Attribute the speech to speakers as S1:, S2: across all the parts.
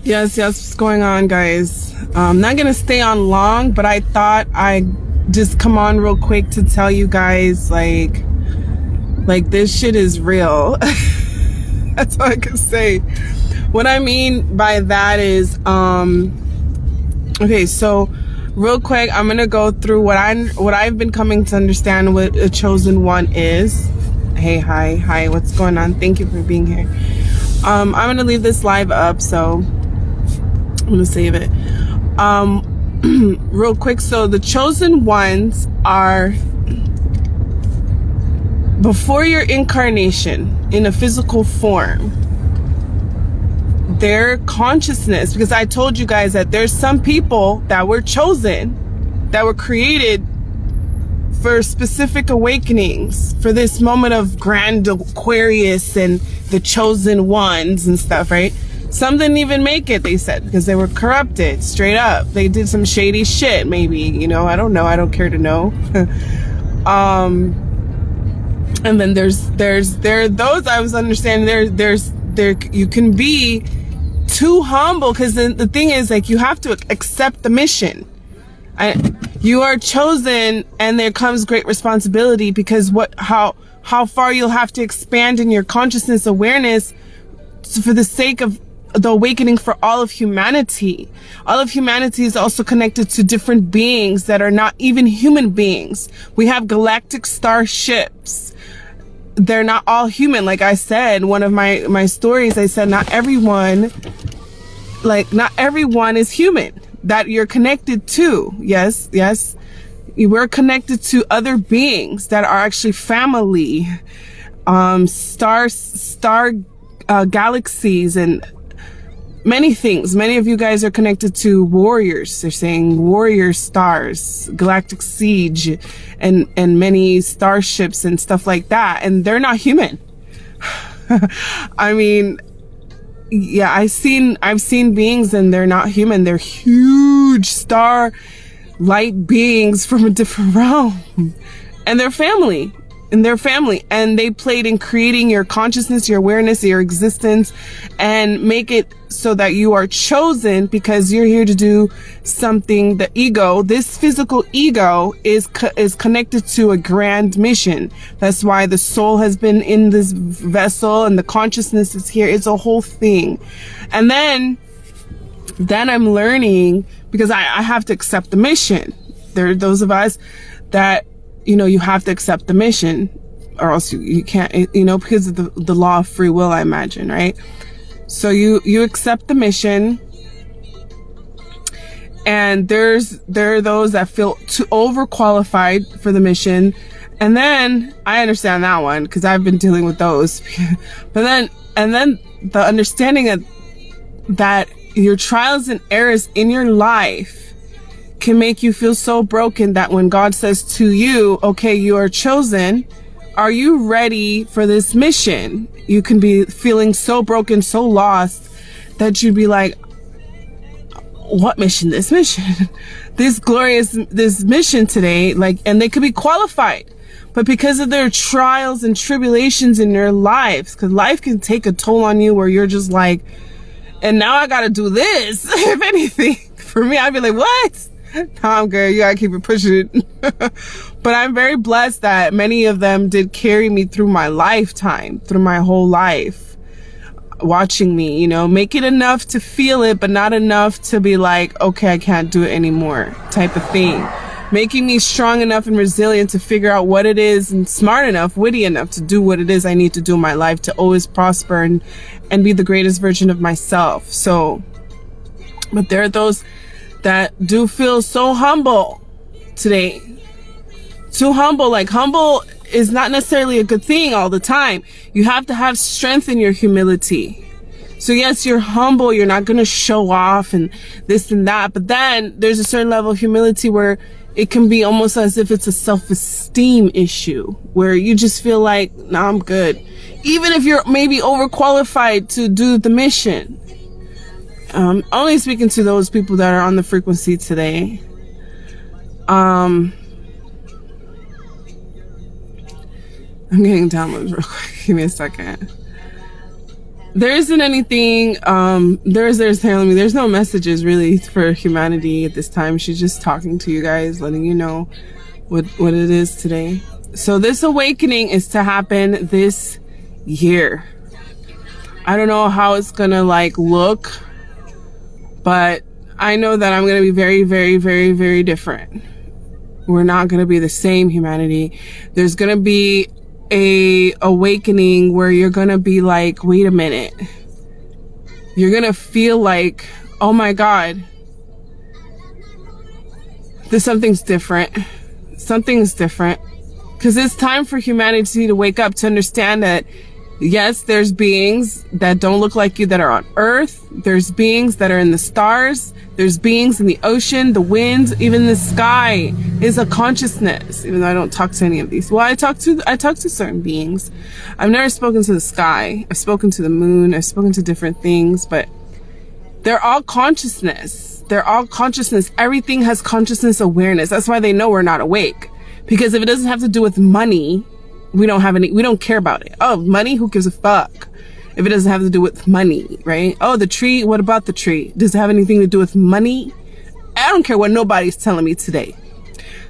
S1: Yes, what's going on, guys? I'm not gonna stay on long, but I thought I'd just come on real quick to tell you guys, like this shit is real. That's all I can say. What I mean by that is, okay, so real quick, I'm gonna go through what I've been coming to understand what a chosen one is. Hey, hi, what's going on? Thank you for being here. I'm gonna leave this live up, so I'm gonna save it. Real quick, so the chosen ones are before your incarnation in a physical form. Their consciousness, because I told you guys that there's some people that were chosen, that were created for specific awakenings, for this moment of grand Aquarius and the chosen ones and stuff, right? Some didn't even make it, they said, because they were corrupted, straight up. They did some shady shit, maybe, you know, I don't know, I don't care to know. And then there are those, I was understanding, there you can be too humble, because the thing is, like, you have to accept the mission. You are chosen, and there comes great responsibility, because how far you'll have to expand in your consciousness awareness for the sake of the awakening for all of humanity. All of humanity is also connected to different beings that are not even human beings. We have galactic starships. They're not all human. Like I said, one of my stories, I said not everyone is human that you're connected to. Yes. We're connected to other beings that are actually family, star galaxies, and many things. Many of you guys are connected to warriors. They're saying warrior stars, galactic siege, and many starships and stuff like that. And they're not human. I mean, yeah, I've seen beings and they're not human. They're huge star light beings from a different realm, and they're family. And they played in creating your consciousness, your awareness, your existence, and make it so that you are chosen because you're here to do something. The ego, this physical ego, is connected to a grand mission. That's why the soul has been in this vessel and the consciousness is here. It's a whole thing. And then I'm learning, because I have to accept the mission. There are those of us that, you know, you have to accept the mission, or else you can't, you know, because of the law of free will, I imagine, right? So you accept the mission, and there are those that feel too overqualified for the mission. And then I understand that one, because I've been dealing with those. But then the understanding that your trials and errors in your life can make you feel so broken that when God says to you, okay, you are chosen, are you ready for this mission? You can be feeling so broken, so lost, that you'd be like, what mission? This mission, this mission today, like, and they could be qualified, but because of their trials and tribulations in their lives, because life can take a toll on you where you're just like, and now I gotta do this. If anything, for me, I'd be like, what? No, I'm good. You gotta keep it pushing it. But I'm very blessed that many of them did carry me through my lifetime, through my whole life, watching me, you know, make it enough to feel it, but not enough to be like, okay, I can't do it anymore, type of thing. Making me strong enough and resilient to figure out what it is, and smart enough, witty enough to do what it is I need to do in my life to always prosper and be the greatest version of myself. So, but there are those that do feel so humble today. Too humble. Like, humble is not necessarily a good thing all the time. You have to have strength in your humility. So yes, you're humble. You're not going to show off and this and that. But then there's a certain level of humility where it can be almost as if it's a self-esteem issue, where you just feel like, nah, I'm good. Even if you're maybe overqualified to do the mission. Only speaking to those people that are on the frequency today. I'm getting downloads real quick. Give me a second. there isn't anything, there's telling me there's no messages really for humanity at this time. She's just talking to you guys, letting you know what it is today. So this awakening is to happen this year. I don't know how it's gonna like look, but I know that I'm gonna be very, very, very, very different. We're not gonna be the same, humanity. There's gonna be a awakening where you're gonna be like, wait a minute. You're gonna feel like, oh my God, something's different. Something's different. Because it's time for humanity to wake up, to understand that yes, there's beings that don't look like you that are on Earth. There's beings that are in the stars. There's beings in the ocean, the winds, even the sky is a consciousness. Even though I don't talk to any of these. Well, I talk to certain beings. I've never spoken to the sky. I've spoken to the moon. I've spoken to different things, but they're all consciousness. They're all consciousness. Everything has consciousness awareness. That's why they know we're not awake. Because if it doesn't have to do with money, we don't care about it. Oh, money? Who gives a fuck? If it doesn't have to do with money, right? Oh, the tree? What about the tree? Does it have anything to do with money? I don't care what nobody's telling me today.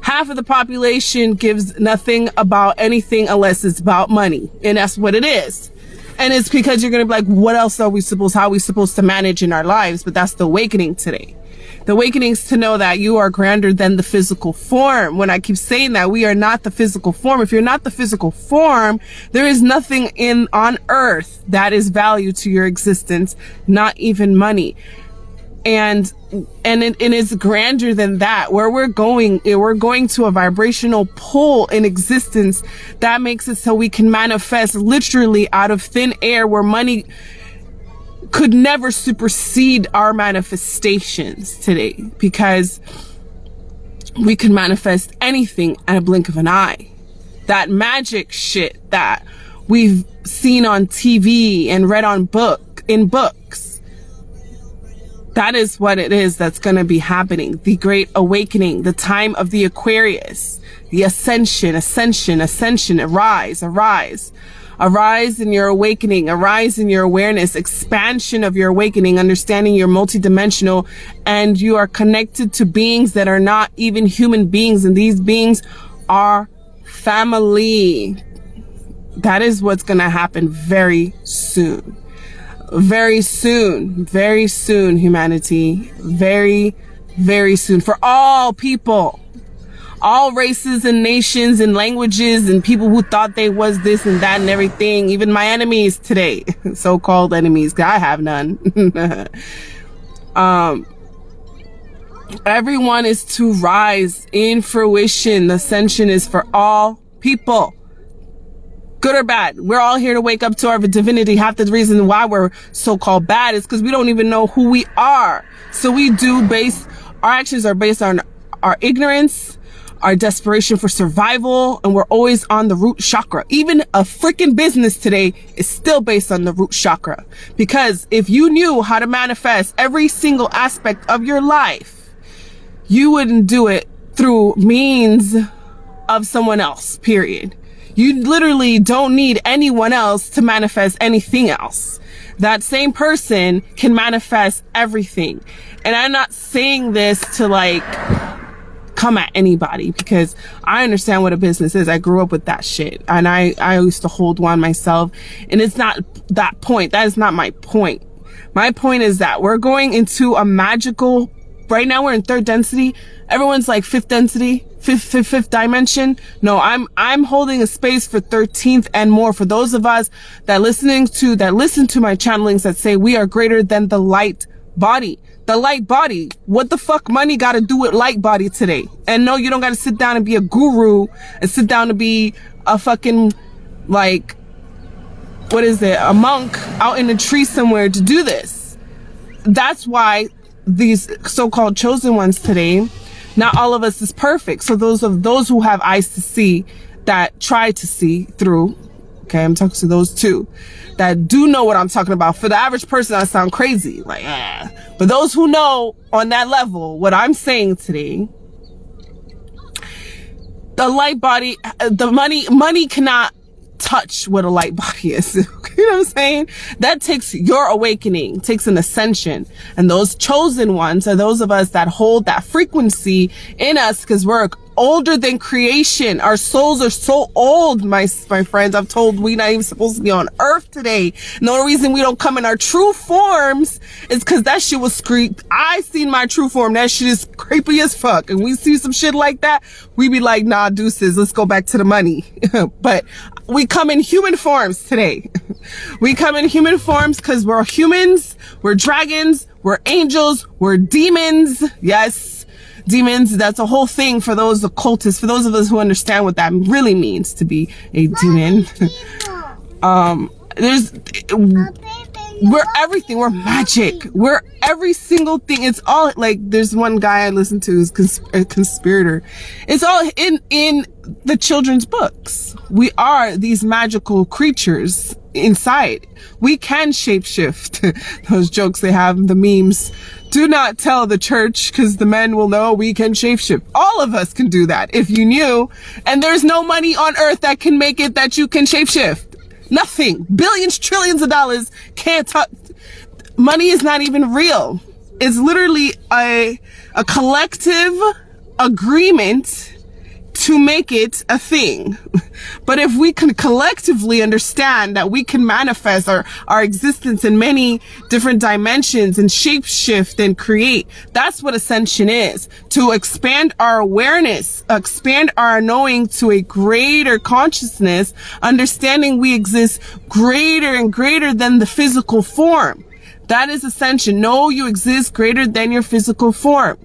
S1: Half of the population gives nothing about anything unless it's about money. And that's what it is. And it's because you're going to be like, what else how are we supposed to manage in our lives? But that's the awakening today. The awakening is to know that you are grander than the physical form. When I keep saying that, we are not the physical form. If you're not the physical form, there is nothing on earth that is value to your existence, not even money. And it is grander than that. Where we're going to a vibrational pull in existence that makes it so we can manifest literally out of thin air, where money could never supersede our manifestations today, because we can manifest anything at a blink of an eye. That magic shit that we've seen on TV and read in books. That is what it is that's going to be happening. The great awakening, the time of the Aquarius, the ascension, arise. Arise in your awakening, arise in your awareness, expansion of your awakening, understanding you're multidimensional and you are connected to beings that are not even human beings. And these beings are family. That is what's going to happen very soon. Very soon, humanity. Very, very soon for all people. All races and nations and languages and people who thought they was this and that and everything. Even my enemies today, so-called enemies, 'cause I have none. Everyone is to rise in fruition. The ascension is for all people. Good or bad. We're all here to wake up to our divinity. Half the reason why we're so-called bad is because we don't even know who we are. So our actions are based on our ignorance, our desperation for survival, and we're always on the root chakra. Even a freaking business today is still based on the root chakra. Because if you knew how to manifest every single aspect of your life, you wouldn't do it through means of someone else, period. You literally don't need anyone else to manifest anything else. That same person can manifest everything. And I'm not saying this to like come at anybody, because I understand what a business is. I grew up with that shit, and I used to hold one myself, and it's not that point. That is not my point. My point is that we're going into a magical, right now we're in third density. Everyone's like fifth density, fifth dimension. No, I'm holding a space for 13th and more. For those of us that listen to my channelings that say we are greater than the light body. The light body. What the fuck money got to do with light body today? And no, you don't got to sit down and be a guru and sit down to be a fucking, like, what is it? A monk out in a tree somewhere to do this. That's why these so-called chosen ones today, not all of us is perfect. So those who have eyes to see, that try to see through, okay, I'm talking to those too, that do know what I'm talking about. For the average person, I sound crazy, like, But those who know on that level, what I'm saying today, the light body, the money cannot touch what a light body is. You know what I'm saying? That takes your awakening, takes an ascension. And those chosen ones are those of us that hold that frequency in us, because we're older than creation. Our souls are so old, my friends. I'm told we're not even supposed to be on earth today. And the only reason we don't come in our true forms is because that shit was creep. I seen my true form. That shit is creepy as fuck. And we see some shit like that, we be like, nah, deuces, let's go back to the money. But we come in human forms today. We come in human forms because we're humans, we're dragons, we're angels, we're demons. Yes. Demons, that's a whole thing for those occultists, for those of us who understand what that really means to be a demon. We're everything. We're magic. We're every single thing. It's all like, there's one guy I listen to who's a conspirator. It's all in the children's books. We are these magical creatures inside. We can shapeshift. Those jokes they have, the memes. Do not tell the church, because the men will know we can shapeshift. All of us can do that if you knew. And there's no money on earth that can make it that you can shapeshift. Nothing. Billions, trillions of dollars can't touch. Money is not even real. It's literally a collective agreement to make it a thing. But if we can collectively understand that we can manifest our existence in many different dimensions and shapeshift and create, that's what ascension is. To expand our awareness, expand our knowing to a greater consciousness, understanding we exist greater and greater than the physical form. That is ascension. Know you exist greater than your physical form.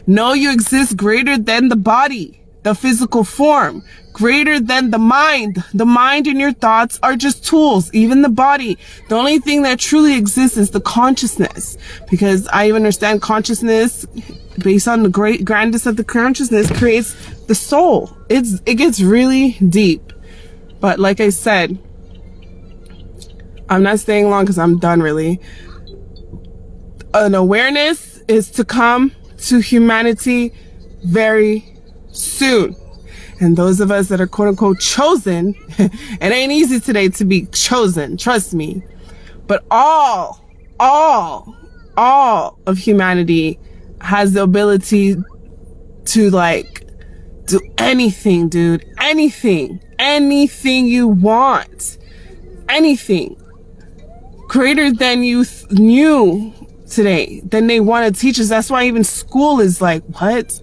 S1: Know you exist greater than the body. The physical form, greater than the mind. The mind and your thoughts are just tools, even the body. The only thing that truly exists is the consciousness, because I understand consciousness based on the great grandness of the consciousness creates the soul. It gets really deep. But like I said, I'm not staying long because I'm done really. An awareness is to come to humanity very soon. And those of us that are quote unquote chosen, it ain't easy today to be chosen, trust me. But all of humanity has the ability to like do anything, dude. Anything you want. Anything. Greater than you knew today, than they want to teach us. That's why even school is like, what?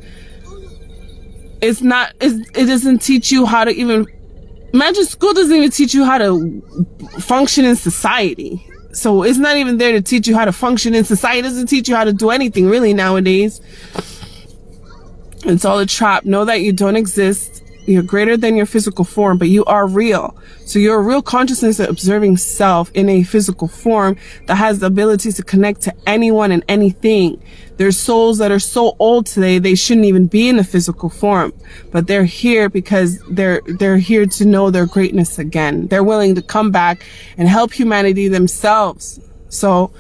S1: It doesn't teach you how to even, imagine school doesn't even teach you how to function in society. So it's not even there to teach you how to function in society. It doesn't teach you how to do anything really nowadays. It's all a trap. Know that you don't exist. You're greater than your physical form, but you are real. So you're a real consciousness of observing self in a physical form that has the ability to connect to anyone and anything. There's souls that are so old today, they shouldn't even be in a physical form, but they're here because they're here to know their greatness again. They're willing to come back and help humanity themselves. So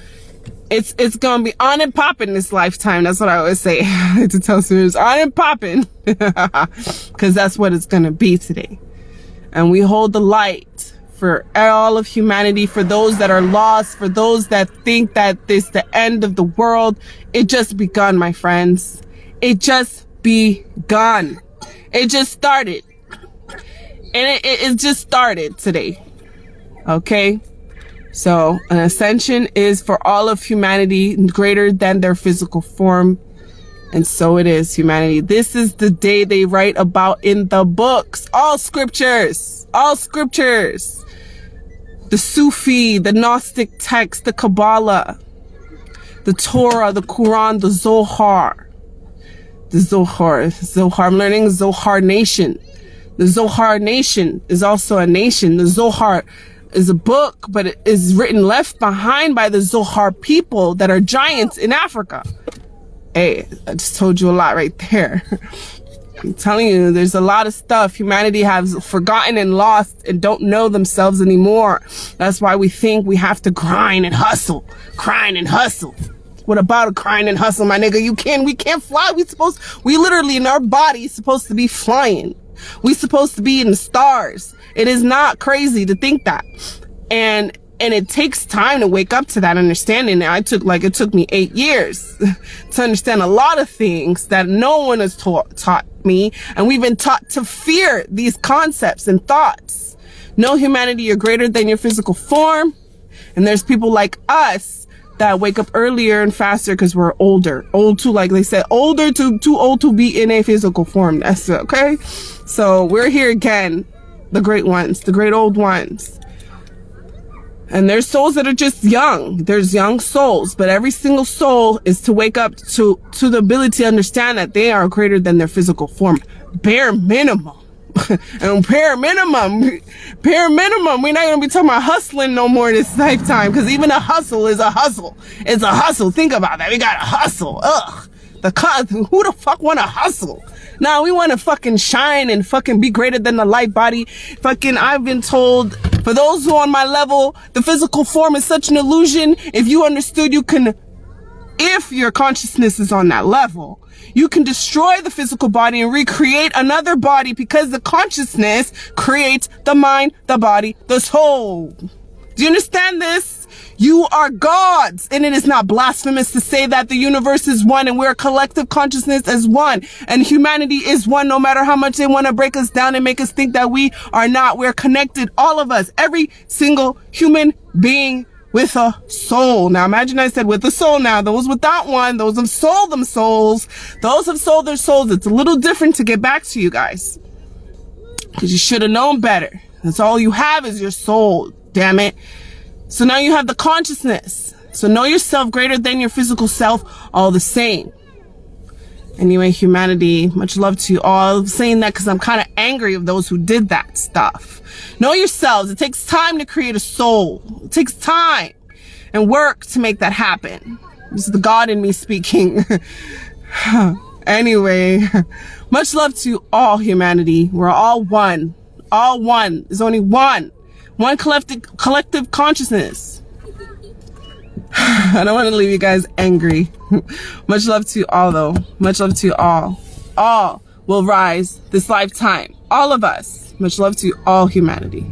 S1: it's gonna be on and popping this lifetime. That's what I always say. I like to tell students, on and popping, because that's what it's gonna be today. And we hold the light for all of humanity, for those that are lost, for those that think that this is the end of the world. It just begun, my friends. It just begun. It just started. And it just started today. Okay? So an ascension is for all of humanity greater than their physical form. And so it is, humanity. This is the day they write about in the books. All scriptures. All scriptures. The Sufi, the Gnostic text, the Kabbalah, the Torah, the Quran, the Zohar. The Zohar. I'm learning Zohar Nation. The Zohar Nation is also a nation. The Zohar is a book, but it is written left behind by the Zohar people that are giants in Africa. Hey, I just told you a lot right there. I'm telling you, there's a lot of stuff humanity has forgotten and lost and don't know themselves anymore. That's why we think we have to grind and hustle. Grind and hustle. What about a grind and hustle, my nigga? We can't fly. We literally in our body supposed to be flying. We supposed to be in the stars. It is not crazy to think that. And it takes time to wake up to that understanding. And it took me 8 years to understand a lot of things that no one has taught me. And we've been taught to fear these concepts and thoughts. Know humanity, you're greater than your physical form. And there's people like us that wake up earlier and faster because we're older. Old to, like they said, too old to be in a physical form. That's okay. So we're here again, the great ones, the great old ones. And there's souls that are just young. There's young souls, but every single soul is to wake up to the ability to understand that they are greater than their physical form. Bare minimum. And bare minimum, we're not going to be talking about hustling no more this lifetime, because even a hustle is a hustle. It's a hustle. Think about that. We got to hustle. Ugh. Who the fuck want to hustle? Nah, we want to fucking shine and fucking be greater than the light body. Fucking, I've been told, for those who are on my level, the physical form is such an illusion. If you understood, if your consciousness is on that level, you can destroy the physical body and recreate another body, because the consciousness creates the mind, the body, the soul. Do you understand this? You are gods, and it is not blasphemous to say that the universe is one and we're a collective consciousness as one, and humanity is one, no matter how much they want to break us down and make us think that we are not. We're connected, all of us, every single human being with a soul. Now imagine I said with a soul. Now those without one, those have sold them souls. Those have sold their souls. It's a little different to get back to you guys, because you should have known better. That's all you have is your soul, damn it. So now you have the consciousness. So know yourself greater than your physical self, all the same. Anyway, humanity, much love to you all. I'm saying that because I'm kind of angry of those who did that stuff. Know yourselves. It takes time to create a soul. It takes time and work to make that happen. This is the God in me speaking. Anyway, much love to all humanity. We're all one. All one. There's only one collective consciousness. I don't want to leave you guys angry. Much love to you all, though. Much love to you all. All will rise this lifetime. All of us. Much love to all humanity.